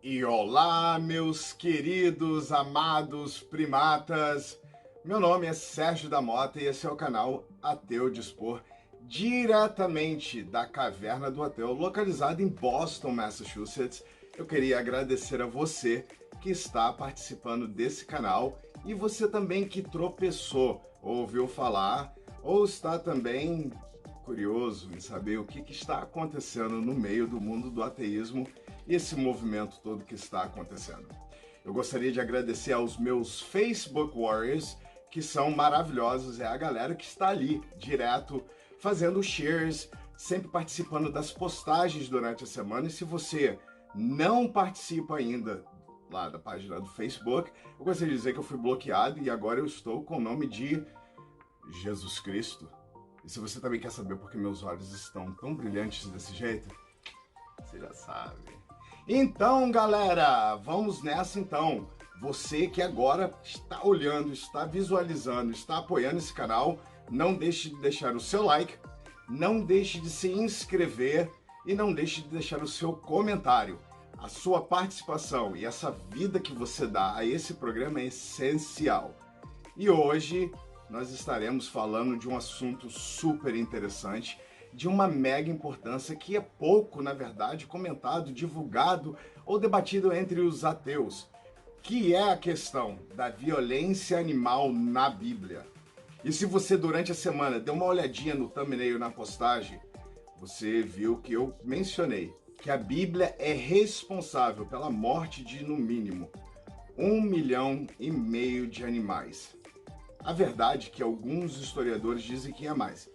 E olá, meus queridos, amados primatas! Meu nome é Sérgio da Mota e esse é o canal Ateu Dispor, diretamente da Caverna do Ateu, localizado em Boston, Massachusetts. Eu queria agradecer a você que está participando desse canal e você também que tropeçou, ouviu falar ou está também curioso em saber o que está acontecendo no meio do mundo do ateísmo e esse movimento todo que está acontecendo. Eu gostaria de agradecer aos meus Facebook Warriors, que são maravilhosos, é a galera que está ali, direto, fazendo shares, sempre participando das postagens durante a semana. E se você não participa ainda lá da página do Facebook, eu gostaria de dizer que eu fui bloqueado e agora eu estou com o nome de Jesus Cristo. E se você também quer saber por que meus olhos estão tão brilhantes desse jeito, você já sabe. Então, galera, vamos nessa então. Você que agora está olhando, está visualizando, está apoiando esse canal, não deixe de deixar o seu like, não deixe de se inscrever e não deixe de deixar o seu comentário. A sua participação e essa vida que você dá a esse programa é essencial. E hoje nós estaremos falando de um assunto super interessante, de uma mega importância que é pouco, na verdade, comentado, divulgado ou debatido entre os ateus, que é a questão da violência animal na Bíblia. E se você durante a semana deu uma olhadinha no thumbnail na postagem, você viu que eu mencionei que a Bíblia é responsável pela morte de, no mínimo, 1,5 milhão de animais. A verdade é que alguns historiadores dizem que é mais.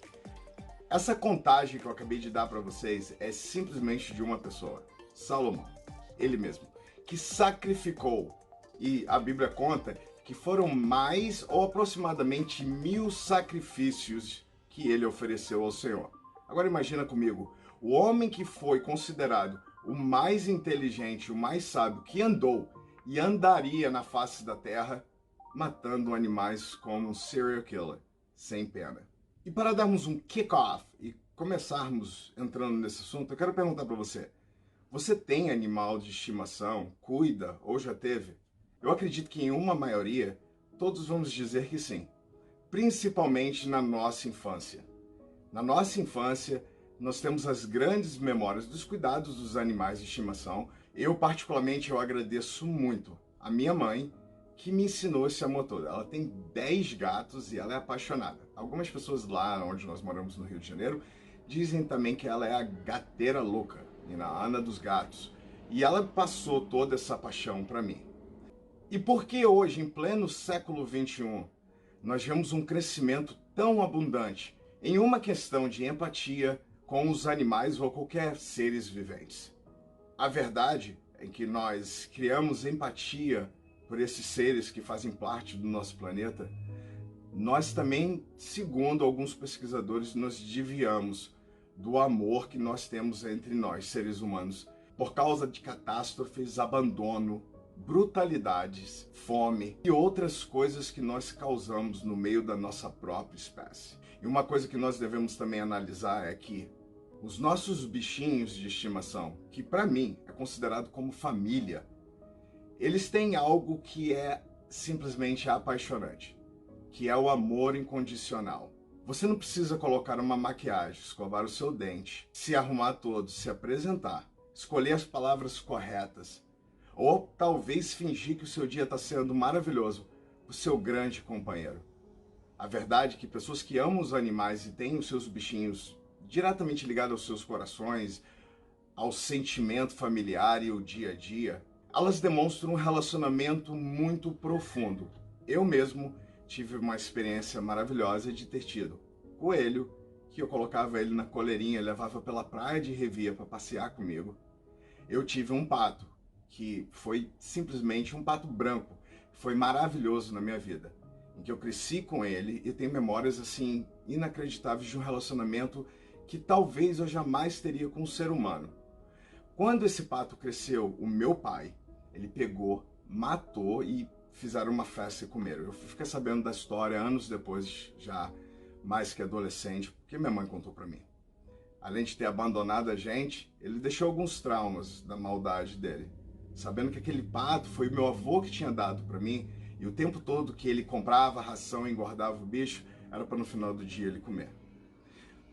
Essa contagem que eu acabei de dar para vocês é simplesmente de uma pessoa, Salomão, ele mesmo, que sacrificou, e a Bíblia conta que foram mais ou aproximadamente 1.000 sacrifícios que ele ofereceu ao Senhor. Agora imagina comigo, o homem que foi considerado o mais inteligente, o mais sábio, que andou e andaria na face da terra, matando animais como um serial killer, sem pena. E para darmos um kick-off e começarmos entrando nesse assunto, eu quero perguntar para você: você tem animal de estimação, cuida ou já teve? Eu acredito que em uma maioria, todos vamos dizer que sim, principalmente na nossa infância. Na nossa infância, nós temos as grandes memórias dos cuidados dos animais de estimação. Eu, particularmente, eu agradeço muito a minha mãe, que me ensinou esse amor todo. Ela tem 10 gatos e ela é apaixonada. Algumas pessoas lá onde nós moramos no Rio de Janeiro dizem também que ela é a gateira louca, a Ana dos gatos. E ela passou toda essa paixão para mim. E por que hoje, em pleno século XXI, nós vemos um crescimento tão abundante em uma questão de empatia com os animais ou qualquer seres viventes? A verdade é que nós criamos empatia por esses seres que fazem parte do nosso planeta. Nós também, segundo alguns pesquisadores, nos desviamos do amor que nós temos entre nós, seres humanos, por causa de catástrofes, abandono, brutalidades, fome e outras coisas que nós causamos no meio da nossa própria espécie. E uma coisa que nós devemos também analisar é que os nossos bichinhos de estimação, que para mim é considerado como família, eles têm algo que é simplesmente apaixonante, que é o amor incondicional. Você não precisa colocar uma maquiagem, escovar o seu dente, se arrumar todo, se apresentar, escolher as palavras corretas, ou talvez fingir que o seu dia está sendo maravilhoso, o seu grande companheiro. A verdade é que pessoas que amam os animais e têm os seus bichinhos diretamente ligados aos seus corações, ao sentimento familiar e ao dia a dia, elas demonstram um relacionamento muito profundo. Eu mesmo tive uma experiência maravilhosa de ter tido coelho, que eu colocava ele na coleirinha, levava pela praia de Revia para passear comigo. Eu tive um pato, que foi simplesmente um pato branco, foi maravilhoso na minha vida, em que eu cresci com ele e tenho memórias assim inacreditáveis de um relacionamento que talvez eu jamais teria com um ser humano. Quando esse pato cresceu, o meu pai, ele pegou, matou e fizeram uma festa e comeram. Eu fiquei sabendo da história anos depois, já mais que adolescente, porque minha mãe contou para mim. Além de ter abandonado a gente, ele deixou alguns traumas da maldade dele. sabendo que aquele pato foi o meu avô que tinha dado para mim, e o tempo todo que ele comprava a ração e engordava o bicho, era para no final do dia ele comer.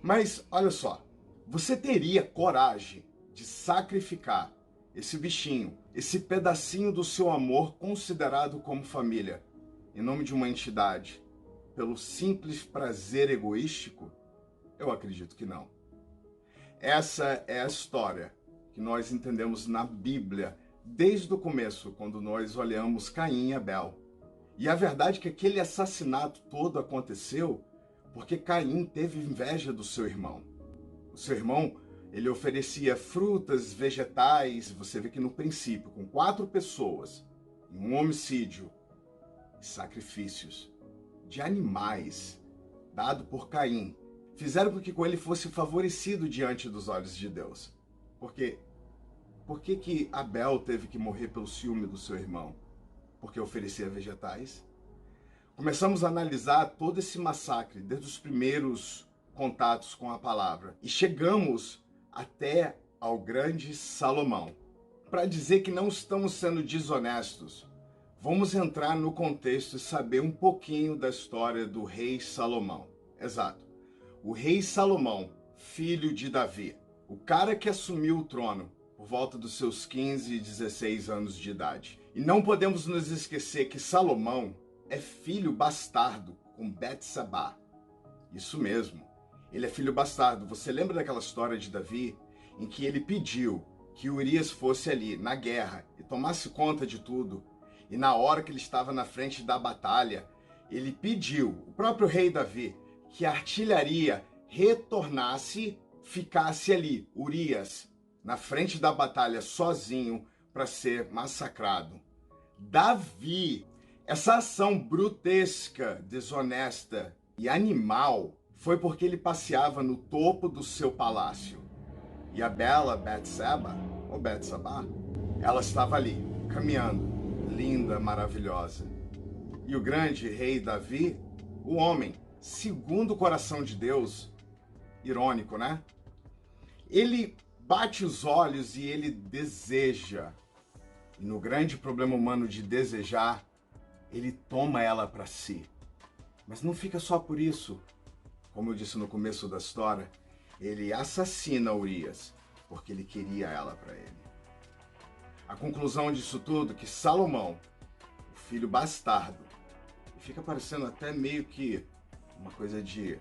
Mas olha só, você teria coragem de sacrificar esse bichinho, esse pedacinho do seu amor considerado como família, em nome de uma entidade, pelo simples prazer egoístico? Eu acredito que não. Essa é a história que nós entendemos na Bíblia, desde o começo, quando nós olhamos Caim e Abel. E a verdade é que aquele assassinato todo aconteceu porque Caim teve inveja do seu irmão. O seu irmão, ele oferecia frutas, vegetais, você vê que no princípio, com 4 pessoas, em um homicídio, sacrifícios de animais, dado por Caim, fizeram com que ele fosse favorecido diante dos olhos de Deus. Por quê? Por que Abel teve que morrer pelo ciúme do seu irmão? Porque oferecia vegetais? Começamos a analisar todo esse massacre, desde os primeiros contatos com a palavra, e chegamos até ao grande Salomão. Para dizer que não estamos sendo desonestos, vamos entrar no contexto e saber um pouquinho da história do rei Salomão. Exato. O rei Salomão, filho de Davi, o cara que assumiu o trono por volta dos seus 15 e 16 anos de idade. E não podemos nos esquecer que Salomão é filho bastardo com Betsabá. Isso mesmo, ele é filho bastardo. Você lembra daquela história de Davi em que ele pediu que Urias fosse ali na guerra e tomasse conta de tudo? E na hora que ele estava na frente da batalha, ele pediu, o próprio rei Davi, que a artilharia retornasse, ficasse ali, Urias, na frente da batalha sozinho para ser massacrado. Davi, essa ação brutesca, desonesta e animal foi porque ele passeava no topo do seu palácio. E a bela Betsabá, ou Betsabá, ela estava ali, caminhando, linda, maravilhosa. E o grande rei Davi, o homem, segundo o coração de Deus, irônico, né? Ele bate os olhos e ele deseja. E no grande problema humano de desejar, ele toma ela para si. Mas não fica só por isso. Como eu disse no começo da história, ele assassina Urias, porque ele queria ela para ele. A conclusão disso tudo é que Salomão, o filho bastardo, e fica parecendo até meio que uma coisa de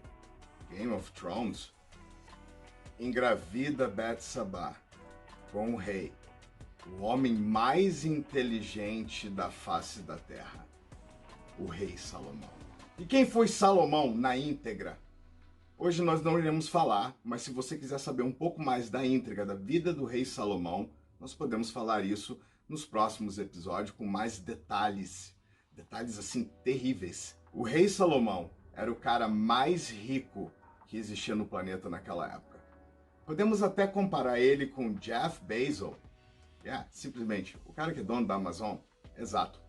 Game of Thrones, engravida Betsabá com o rei, o homem mais inteligente da face da terra, o rei Salomão. E quem foi Salomão na íntegra? Hoje nós não iremos falar, mas se você quiser saber um pouco mais da íntegra da vida do rei Salomão, nós podemos falar isso nos próximos episódios com mais detalhes assim terríveis. O rei Salomão era o cara mais rico que existia no planeta naquela época. Podemos até comparar ele com Jeff Bezos. Simplesmente, o cara que é dono da Amazon. Exato.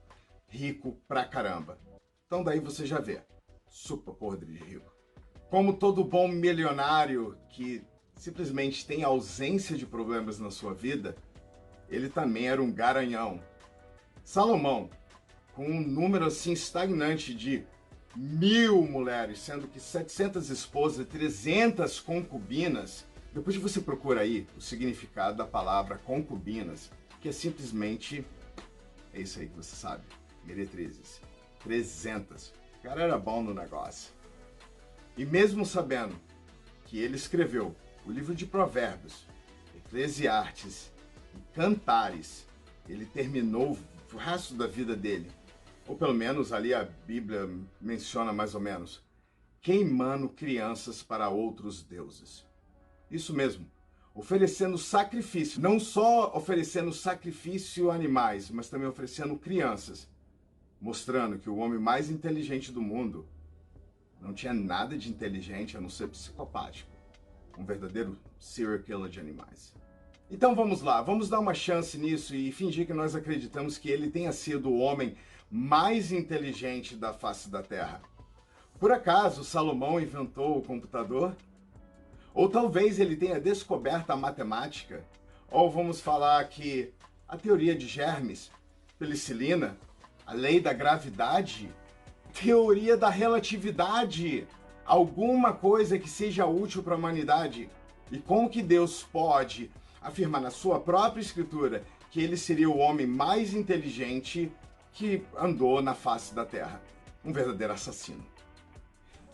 Rico pra caramba. Então daí você já vê. Super podre de rico. Como todo bom milionário que simplesmente tem ausência de problemas na sua vida, ele também era um garanhão. Salomão, com um número assim estagnante de 1000 mulheres, sendo que 700 esposas e 300 concubinas. Depois você procura aí o significado da palavra concubinas, que é simplesmente, é isso aí que você sabe, meretrizes. 300. O cara era bom no negócio. E mesmo sabendo que ele escreveu o livro de Provérbios, Eclesiastes e Cantares, ele terminou o resto da vida dele, ou pelo menos ali a Bíblia menciona mais ou menos, queimando crianças para outros deuses. Isso mesmo, oferecendo sacrifício, não só oferecendo sacrifício a animais, mas também oferecendo crianças, mostrando que o homem mais inteligente do mundo não tinha nada de inteligente a não ser psicopático, um verdadeiro serial killer de animais. Então vamos lá, vamos dar uma chance nisso e fingir que nós acreditamos que ele tenha sido o homem mais inteligente da face da Terra. Por acaso Salomão inventou o computador? Ou talvez ele tenha descoberto a matemática? Ou vamos falar que A teoria de germes, penicilina, a lei da gravidade, teoria da relatividade, alguma coisa que seja útil para a humanidade. E como que Deus pode afirmar na sua própria escritura que ele seria o homem mais inteligente que andou na face da Terra? Um verdadeiro assassino.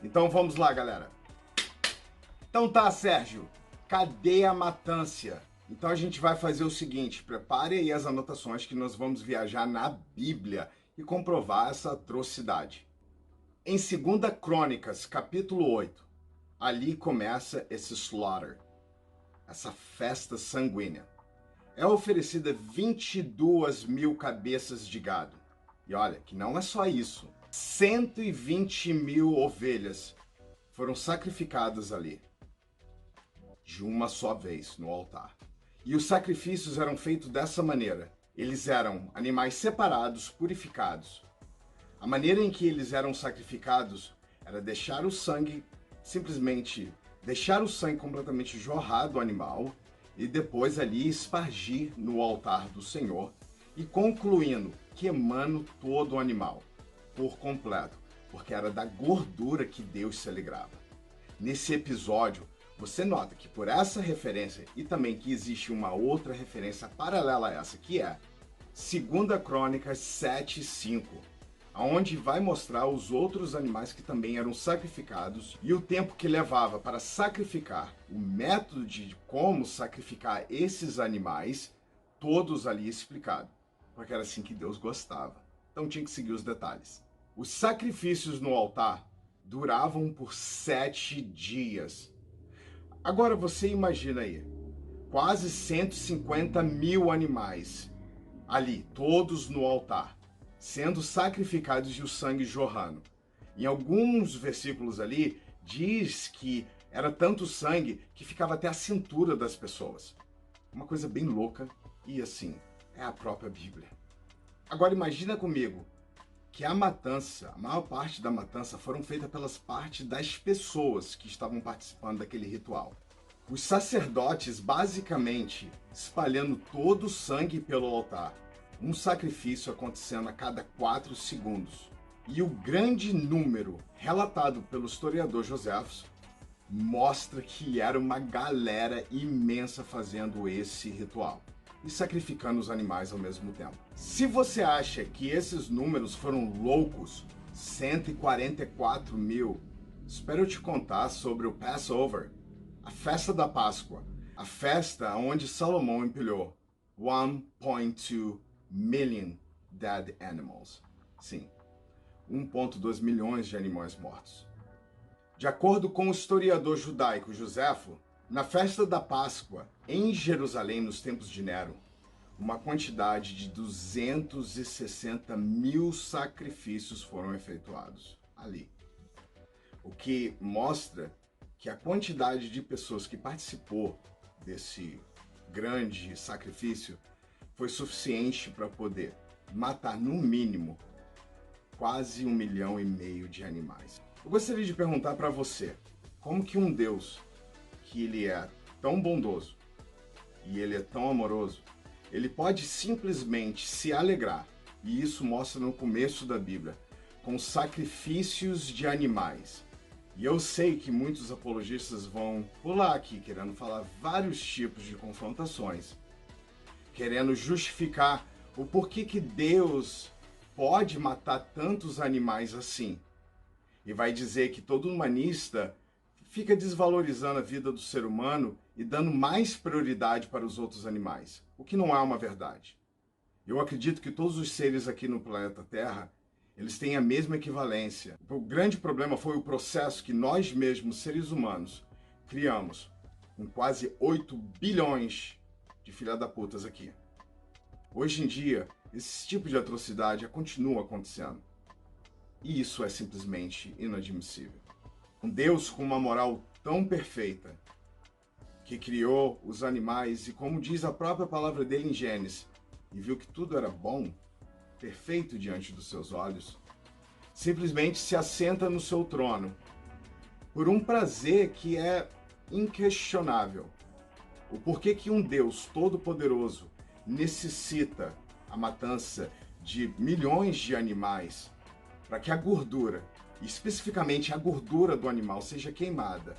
Então vamos lá, galera. Então tá, Sérgio, cadê a matança? Então a gente vai fazer o seguinte, prepare aí as anotações que nós vamos viajar na Bíblia e comprovar essa atrocidade. Em 2 Crônicas, capítulo 8, ali começa esse slaughter, essa festa sanguínea. É oferecida 22 mil cabeças de gado. E olha, que não é só isso. 120 mil ovelhas foram sacrificadas ali, de uma só vez, no altar. E os sacrifícios eram feitos dessa maneira. Eles eram animais separados, purificados. A maneira em que eles eram sacrificados era deixar o sangue, simplesmente deixar o sangue completamente jorrar do animal e depois ali espargir no altar do Senhor e concluindo, queimando todo o animal por completo, porque era da gordura que Deus se alegrava. Nesse episódio, você nota que por essa referência e também que existe uma outra referência paralela a essa, que é 2 Crônicas 7:5, onde vai mostrar os outros animais que também eram sacrificados e o tempo que levava para sacrificar, o método de como sacrificar esses animais, todos ali explicado, porque era assim que Deus gostava. Então tinha que seguir os detalhes. Os sacrifícios no altar duravam por 7 dias. Agora você imagina aí, quase 150 mil animais ali, todos no altar, sendo sacrificados e o sangue jorrando. Em alguns versículos ali, diz que era tanto sangue que ficava até a cintura das pessoas. Uma coisa bem louca e assim, é a própria Bíblia. Agora imagina comigo que a matança, a maior parte da matança foram feitas pelas partes das pessoas que estavam participando daquele ritual. Os sacerdotes basicamente espalhando todo o sangue pelo altar, um sacrifício acontecendo a cada 4 segundos. E o grande número relatado pelo historiador Joséfos mostra que era uma galera imensa fazendo esse ritual e sacrificando os animais ao mesmo tempo. Se você acha que esses números foram loucos, 144 mil, espero eu te contar sobre o Passover, a festa da Páscoa, a festa onde Salomão empilhou 1.2 million dead animals. Sim, 1.2 milhões de animais mortos. De acordo com o historiador judaico Joséfo, na festa da Páscoa, em Jerusalém, nos tempos de Nero, uma quantidade de 260 mil sacrifícios foram efetuados ali. O que mostra que a quantidade de pessoas que participou desse grande sacrifício foi suficiente para poder matar, no mínimo, quase 1,5 milhão de animais. Eu gostaria de perguntar para você, como que um Deus que ele é tão bondoso e ele é tão amoroso, ele pode simplesmente se alegrar, e isso mostra no começo da Bíblia, com sacrifícios de animais. E eu sei que muitos apologistas vão pular aqui, querendo falar vários tipos de confrontações, querendo justificar o porquê que Deus pode matar tantos animais assim. E vai dizer que todo humanista fica desvalorizando a vida do ser humano e dando mais prioridade para os outros animais, o que não é uma verdade. Eu acredito que todos os seres aqui no planeta Terra, eles têm a mesma equivalência. O grande problema foi o processo que nós mesmos, seres humanos, criamos com quase 8 bilhões de filha da putas aqui. Hoje em dia, esse tipo de atrocidade continua acontecendo. E isso é simplesmente inadmissível. Um Deus com uma moral tão perfeita, que criou os animais e, como diz a própria palavra dele em Gênesis, e viu que tudo era bom, perfeito diante dos seus olhos, simplesmente se assenta no seu trono por um prazer que é inquestionável. O porquê que um Deus todo-poderoso necessita a matança de milhões de animais para que a gordura, especificamente a gordura do animal, seja queimada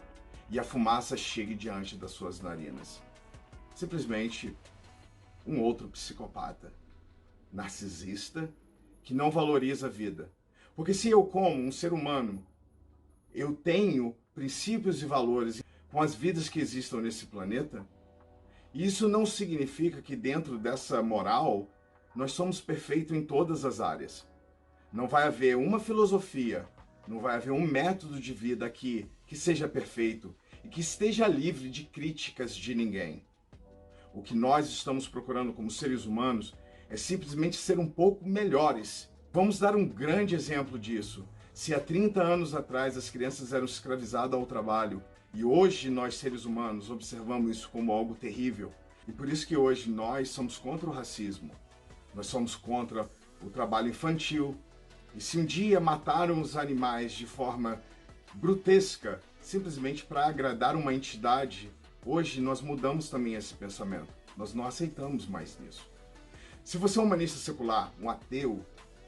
e a fumaça chegue diante das suas narinas. Simplesmente um outro psicopata, narcisista, que não valoriza a vida. Porque se eu, como um ser humano, eu tenho princípios e valores com as vidas que existam nesse planeta, isso não significa que dentro dessa moral nós somos perfeitos em todas as áreas. Não vai haver uma filosofia, não vai haver um método de vida aqui que seja perfeito e que esteja livre de críticas de ninguém. O que nós estamos procurando como seres humanos é simplesmente ser um pouco melhores. Vamos dar um grande exemplo disso. Se há 30 anos atrás as crianças eram escravizadas ao trabalho e hoje nós seres humanos observamos isso como algo terrível, e por isso que hoje nós somos contra o racismo, nós somos contra o trabalho infantil. E se um dia mataram os animais de forma grotesca, simplesmente para agradar uma entidade, hoje nós mudamos também esse pensamento. Nós não aceitamos mais nisso. Se você é um humanista secular, um ateu,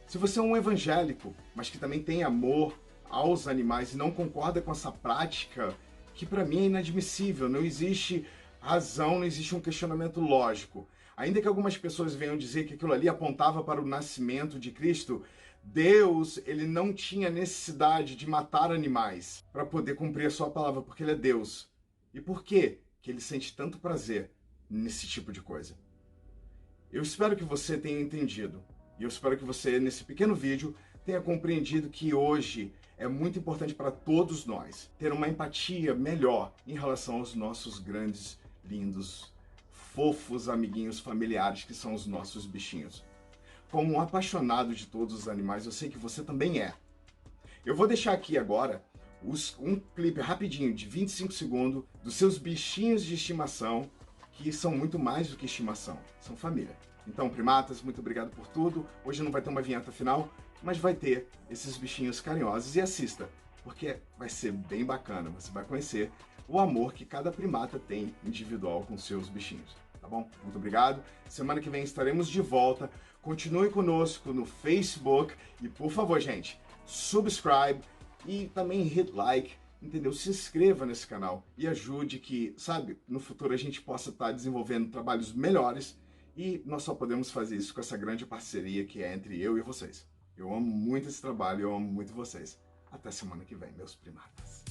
se você é um evangélico, mas que também tem amor aos animais e não concorda com essa prática, que para mim é inadmissível, não existe razão, não existe um questionamento lógico. Ainda que algumas pessoas venham dizer que aquilo ali apontava para o nascimento de Cristo, Deus, ele não tinha necessidade de matar animais para poder cumprir a sua palavra, porque ele é Deus. E por que ele sente tanto prazer nesse tipo de coisa? Eu espero que você tenha entendido. E eu espero que você, nesse pequeno vídeo, tenha compreendido que hoje é muito importante para todos nós ter uma empatia melhor em relação aos nossos grandes, lindos, fofos amiguinhos familiares que são os nossos bichinhos. Como um apaixonado de todos os animais, eu sei que você também é. Eu vou deixar aqui agora um clipe rapidinho de 25 segundos dos seus bichinhos de estimação, que são muito mais do que estimação, são família. Então, primatas, muito obrigado por tudo. Hoje não vai ter uma vinheta final, mas vai ter esses bichinhos carinhosos. E assista, porque vai ser bem bacana. Você vai conhecer o amor que cada primata tem individual com seus bichinhos. Tá bom? Muito obrigado. Semana que vem estaremos de volta. Continue conosco no Facebook. E, por favor, gente, subscribe e também hit like, entendeu? Se inscreva nesse canal e ajude que, sabe, no futuro a gente possa estar desenvolvendo trabalhos melhores. E nós só podemos fazer isso com essa grande parceria que é entre eu e vocês. Eu amo muito esse trabalho, eu amo muito vocês. Até semana que vem, meus primatas.